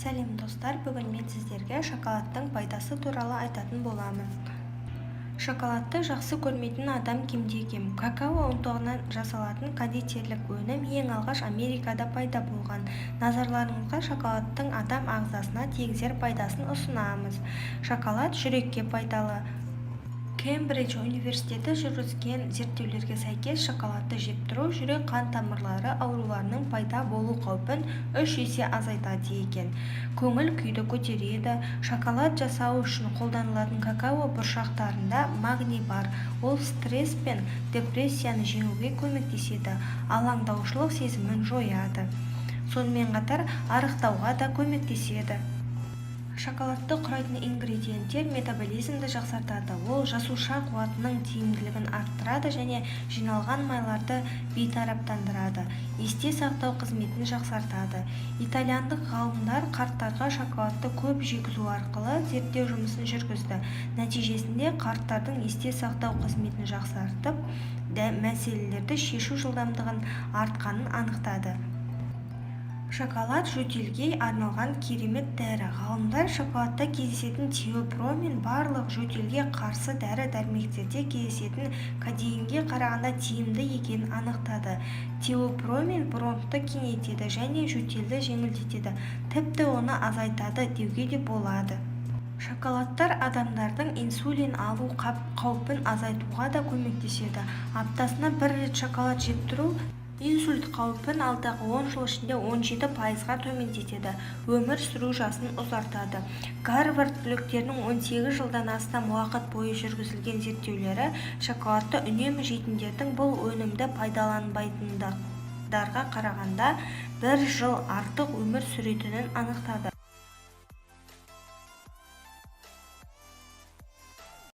Сәлем достар, бүгін мен сіздерге шоколадтың пайдасы туралы айтатын боламын. Шоколадты жақсы көрмейтін адам кемде-кем. Какао ұнтағынан жасалатын кондитерлік өнім ең алғаш Америкада пайда болған. Назарларыңызға шоколадтың адам ағзасына тигізер пайдасын ұсынамыз. Шоколад жүрекке пайдалы. Кембридж университеті жүргізген зерттеулерге сәйкес шоколадты жеп тұру жүрек қан тамырлары ауруларының пайда болу қаупін 3 есе азайтады екен. Көңіл күйді көтереді. Шоколад жасау үшін қолданылатын какао бұршақтарында магний бар. Ол стресс пен депрессияны жеңуге көмектеседі, алаңдаушылық сезімін жояды. Сонымен қатар арықтауға да көмектеседі. Шоколадты құрайтын ингредиенттер метаболизмді жақсартады. Ол жасуша қуатының тиімділігін арттырады және жиналған майларды бейтараптандырады. Есте сақтау қызметін жақсартады. Итальяндық ғалымдар қарттарға шоколадты көп жегізу арқылы зерттеу жұмысын жүргізді. Нәтижесінде қарттардың есте сақтау қызметін жақсартып, мәселелерді шешу жылдамдығын артқанын анықтады. Шоколад жөтелге арналған керемет дәрі. Ғалымдар шоколадта кездесетін теопромин барлық жөтелге қарсы дәрі-дәрмектерде кездесетін кодеинге қарағанда тиімді екенін анықтады. Теопромин бронхты кеңейтеді және жөтелді жеңілдетеді, тіпті оны азайтады деуге де болады. Шоколадтар адамдардың инсулин алу қаупін азайтуға да көмектеседі. Аптасына 1 рет шоколад жеп тұру инсульт қаупін алдағы 10 жыл ішінде 17%-ға төмендетеді, өмір сүру жасын ұзартады. Гарвард түлектерінің 18 жылдан астам уақыт бойы жүргізілген зерттеулері шоколадты үнемі жейтіндердің бұл өнімді пайдаланбайтындарға қарағанда 1 жыл артық өмір сүретінін анықтады.